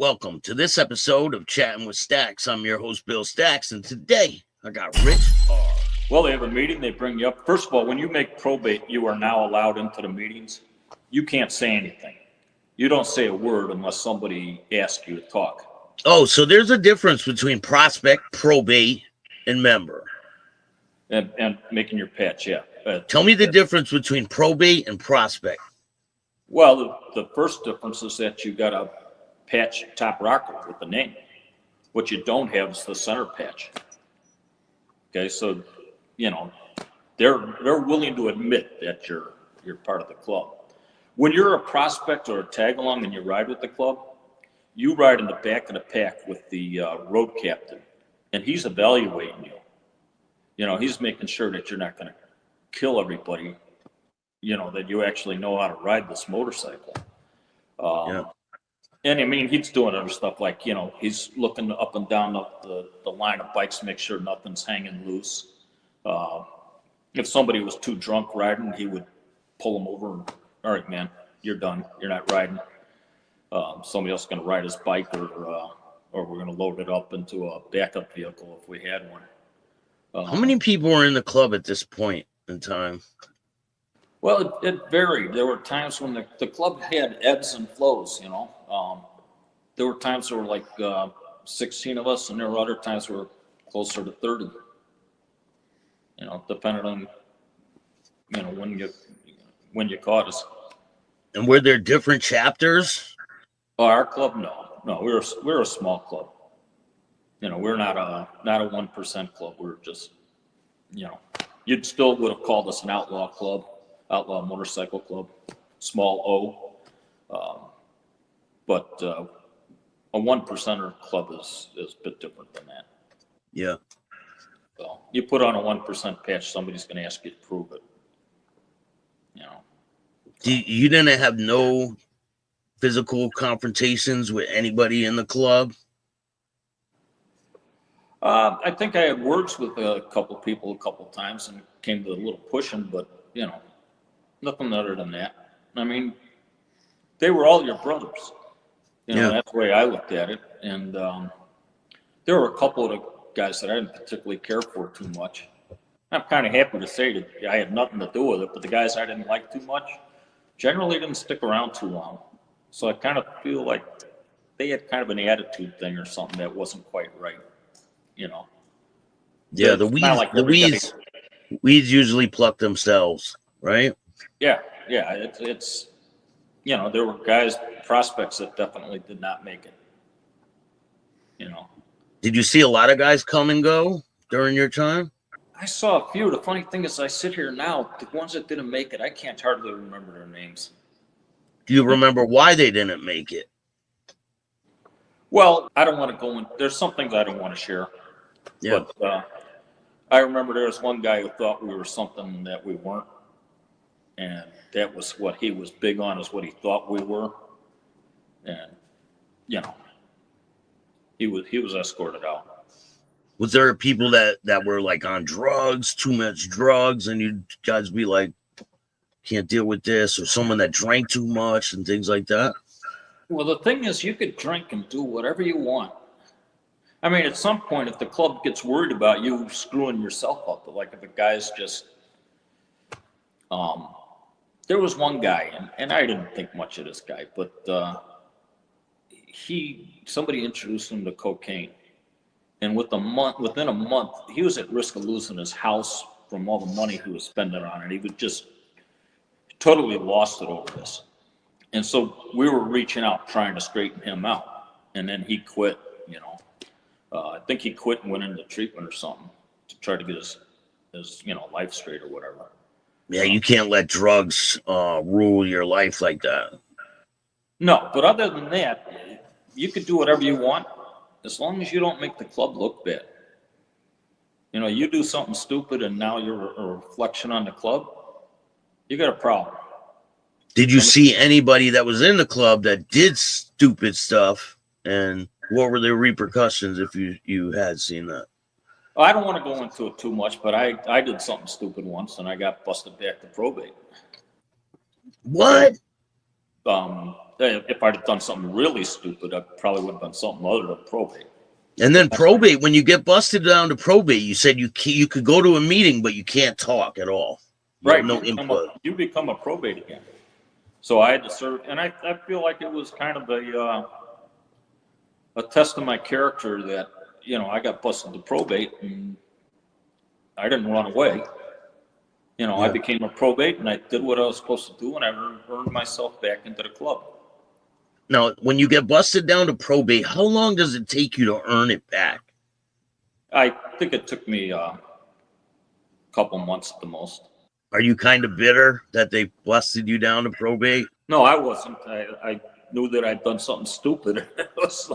Welcome to this episode of Chatting with Stacks. I'm your host, Bill Stacks, and today I got Rich R. Well, they have a meeting, they bring you up. First of all, when you make probate, you are now allowed into the meetings. You can't say anything. You don't say a word unless somebody asks you to talk. Oh, so there's a difference between prospect, probate, and member. And making your patch, yeah. Tell me the difference between probate and prospect. Well, the first difference is that you got a patch top rocker with the name. What you don't have is the center patch. Okay, so they're willing to admit that you're part of the club. When you're a prospect or a tag along and you ride with the club, you ride in the back of the pack with the road captain, and he's evaluating you. He's making sure that you're not going to kill everybody. That you actually know how to ride this motorcycle. Yeah. And I mean, he's doing other stuff like, he's looking up and down the line of bikes to make sure nothing's hanging loose. If somebody was too drunk riding, he would pull them over and, all right, man, you're done. You're not riding. Somebody else is going to ride his bike or we're going to load it up into a backup vehicle if we had one. How many people were in the club at this point in time? Well, it varied. There were times when the club had ebbs and flows, There were times there were like 16 of us, and there were other times we were closer to 30. Depending on, when you caught us. And were there different chapters? Oh, our club, no, we're a small club. We're not a 1% club. We're just, you'd still would have called us an outlaw club. Outlaw Motorcycle Club, small O, but a 1%er club is a bit different than that. Yeah. So you put on a 1% patch, somebody's going to ask you to prove it. You didn't have no physical confrontations with anybody in the club? I think I had words with a couple of people a couple of times and came to a little pushing, but nothing other than that. I mean, they were all your brothers. That's the way I looked at it. And there were a couple of the guys that I didn't particularly care for too much. I'm kind of happy to say that I had nothing to do with it, but the guys I didn't like too much generally didn't stick around too long. So I kind of feel like they had kind of an attitude thing or something that wasn't quite right, Yeah, the weeds usually pluck themselves, right? Yeah, it's there were guys, prospects that definitely did not make it. Did you see a lot of guys come and go during your time? I saw a few. The funny thing is, I sit here now, the ones that didn't make it, I can't hardly remember their names. Do you remember why they didn't make it? Well, I don't want to go in. There's some things I don't want to share. Yeah. But I remember there was one guy who thought we were something that we weren't. And that was what he was big on, is what he thought we were. And, he was escorted out. Was there people that were like on drugs, too much drugs, and you guys be like, can't deal with this, or someone that drank too much and things like that? Well, the thing is, you could drink and do whatever you want. I mean, at some point, if the club gets worried about you screwing yourself up, like if a guy's just, there was one guy, and I didn't think much of this guy, but somebody introduced him to cocaine. And within a month, he was at risk of losing his house from all the money he was spending on it. He would just totally lost it over this. And so we were reaching out, trying to straighten him out. And then he quit, I think he quit and went into treatment or something to try to get his life straight or whatever. Yeah, you can't let drugs rule your life like that. No, but other than that, you could do whatever you want as long as you don't make the club look bad. You do something stupid and now you're a reflection on the club, you got a problem. Did you see anybody that was in the club that did stupid stuff, and what were the repercussions if you had seen that? I don't want to go into it too much, but I did something stupid once and I got busted back to probate. What? if I'd have done something really stupid, I probably would have done something other than probate. And then probate, when you get busted down to probate, you said you could go to a meeting, but you can't talk at all. Right. No input. You become a probate again. So I had to serve, and I feel like it was kind of a test of my character that, you know, I got busted to probate and I didn't run away. You know, I became a probate and I did what I was supposed to do and I earned myself back into the club. Now, when you get busted down to probate, how long does it take you to earn it back? I think it took me a couple months at the most. Are you kind of bitter that they busted you down to probate? No, I wasn't. I knew that I'd done something stupid. I was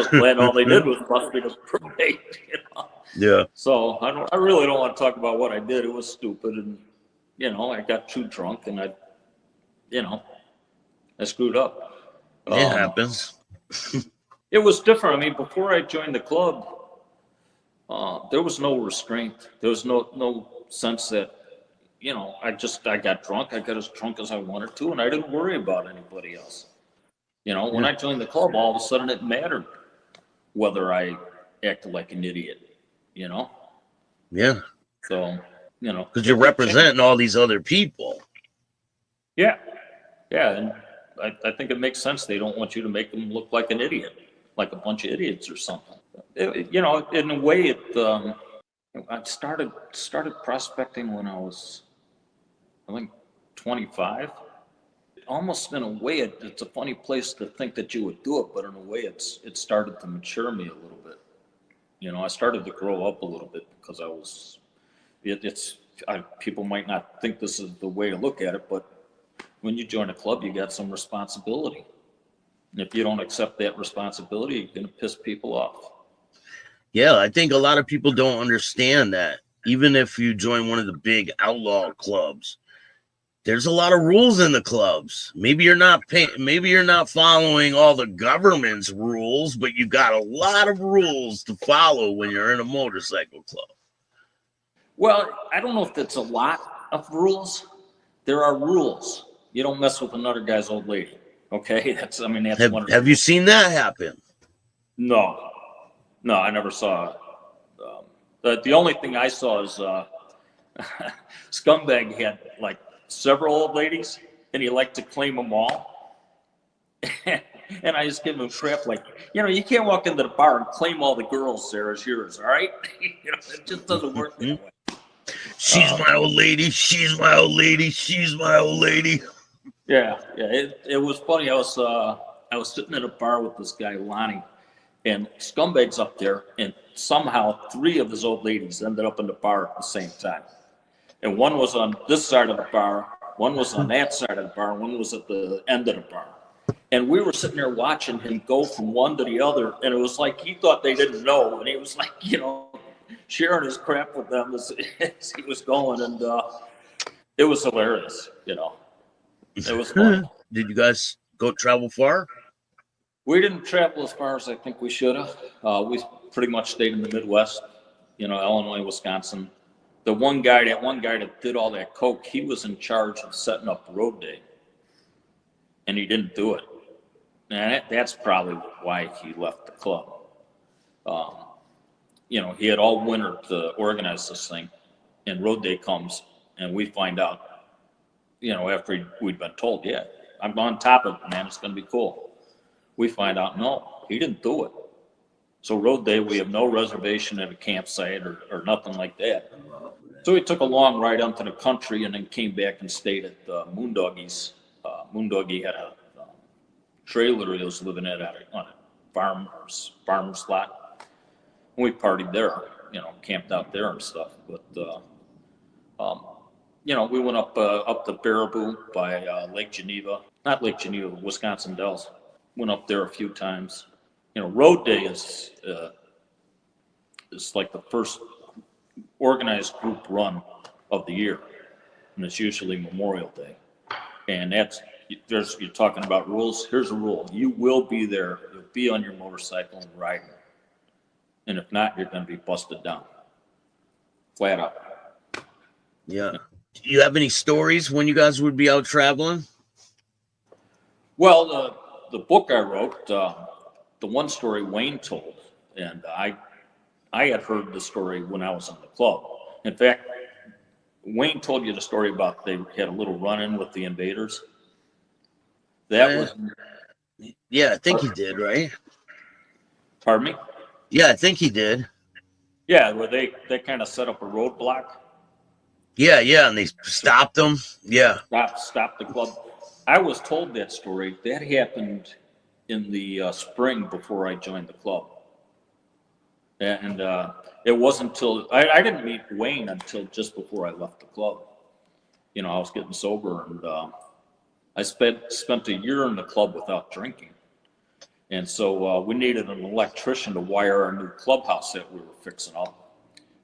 glad all they did was bust me to probate. You know? Yeah. So I really don't want to talk about what I did. It was stupid, and you know, I got too drunk, and I screwed up. It happens. It was different. I mean, before I joined the club, there was no restraint. There was no sense that, you know, I got drunk. I got as drunk as I wanted to, and I didn't worry about anybody else. You know, when I joined the club, all of a sudden it mattered whether I acted like an idiot, you know? Yeah. So, you know. Because you're representing all these other people. Yeah. Yeah, and I think it makes sense. They don't want you to make them look like an idiot, like a bunch of idiots or something. You know, in a way, I started prospecting when I was, I think, 25. Almost in a way, it's a funny place to think that you would do it, but in a way, it started to mature me a little bit. You know, I started to grow up a little bit because I was. People might not think this is the way to look at it, but when you join a club, you got some responsibility. And if you don't accept that responsibility, you're going to piss people off. Yeah, I think a lot of people don't understand that. Even if you join one of the big outlaw clubs, there's a lot of rules in the clubs. Maybe you're not following all the government's rules, but you got a lot of rules to follow when you're in a motorcycle club. Well, I don't know if that's a lot of rules. There are rules. You don't mess with another guy's old lady. Okay, that's one. Have you seen that happen? No, I never saw it. The only thing I saw is Scumbag had like several old ladies, and he liked to claim them all. And I just give him crap like, you know, you can't walk into the bar and claim all the girls there as yours, all right? You know, it just doesn't work that way. She's my old lady. She's my old lady. She's my old lady. Yeah. It was funny. I was sitting at a bar with this guy Lonnie, and Scumbag's up there, and somehow 3 of his old ladies ended up in the bar at the same time. And one was on this side of the bar, one was on that side of the bar, one was at the end of the bar. And we were sitting there watching him go from one to the other, and it was like he thought they didn't know, and he was like, you know, sharing his crap with them as he was going, and it was hilarious, you know. It was fun. Did you guys go travel far? We didn't travel as far as I think we should have. We pretty much stayed in the Midwest, you know, Illinois, Wisconsin. The one guy that did all that coke, he was in charge of setting up road day, and he didn't do it. And that's probably why he left the club. You know, he had all winter to organize this thing, and road day comes, and we find out, you know, after we'd been told, yeah, I'm on top of it, man, it's going to be cool. We find out, no, he didn't do it. So road day, we have no reservation at a campsite or nothing like that. So we took a long ride out to the country and then came back and stayed at Moondoggy's. Moondoggy had a trailer he was living at on a farmer's lot. And we partied there, you know, camped out there and stuff. But, you know, we went up to Baraboo by Lake Geneva. Not Lake Geneva, Wisconsin Dells. Went up there a few times. You know, road day is like the first organized group run of the year, and it's usually Memorial Day. And you're talking about rules. Here's a rule: you will be there. You'll be on your motorcycle and riding, and if not, you're going to be busted down, flat out. Yeah. Do you have any stories when you guys would be out traveling? Well, the book I wrote, the one story Wayne told, and I had heard the story when I was in the club. In fact, Wayne told you the story about they had a little run-in with the invaders. That was, yeah, I think he did, right? pardon me? Yeah, I think he did. Yeah, where they kind of set up a roadblock. Yeah, and they stopped them. Yeah. Stop the club. I was told that story. That happened in the spring before I joined the club. And it wasn't until I didn't meet Wayne until just before I left the club. You know, I was getting sober, and I spent a year in the club without drinking. And so we needed an electrician to wire our new clubhouse that we were fixing up.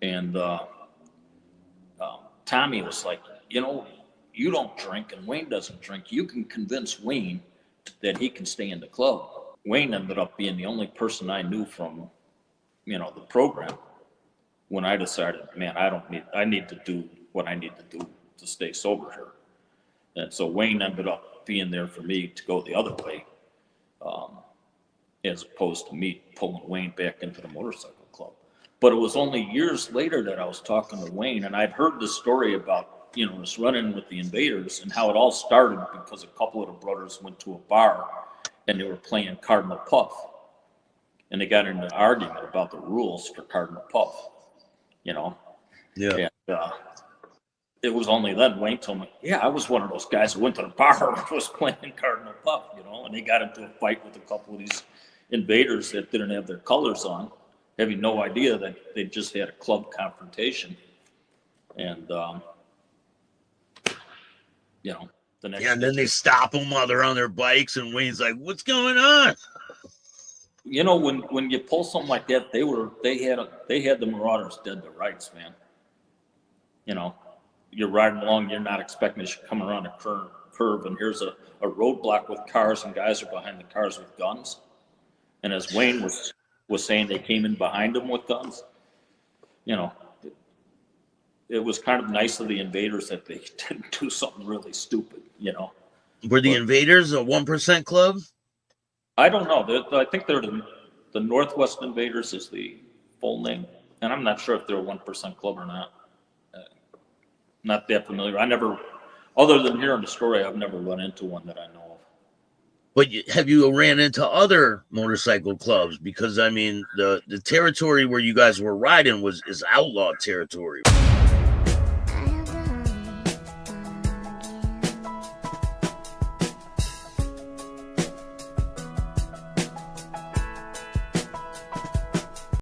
And Tommy was like, you know, you don't drink and Wayne doesn't drink. You can convince Wayne that he can stay in the club. Wayne ended up being the only person I knew from, you know, the program when I decided, man, I need to do what I need to do to stay sober here. And so Wayne ended up being there for me to go the other way, as opposed to me pulling Wayne back into the motorcycle club. But it was only years later that I was talking to Wayne, and I'd heard this story about, you know, this run-in with the invaders and how it all started because a couple of the brothers went to a bar and they were playing Cardinal Puff. And they got into an argument about the rules for Cardinal Puff, you know? Yeah. And it was only then Wayne told me, yeah, I was one of those guys who went to the bar and was playing Cardinal Puff, you know? And they got into a fight with a couple of these invaders that didn't have their colors on, having no idea that they just had a club confrontation. And, you know, the next and then they stop them while they're on their bikes, and Wayne's like, what's going on? You know, when you pull something like that, they had the Marauders dead to rights, man. You know, you're riding along, you're not expecting to come around a curve, and here's a roadblock with cars, and guys are behind the cars with guns. And as Wayne was saying, they came in behind them with guns. You know, it was kind of nice of the invaders that they didn't do something really stupid, you know. Were the invaders a 1% club? I don't know. I think they're the Northwest Invaders is the full name. And I'm not sure if they're a 1% club or not. Not that familiar. Other than hearing the story, I've never run into one that I know of. But have you ran into other motorcycle clubs? Because, I mean, the territory where you guys were riding is outlaw territory.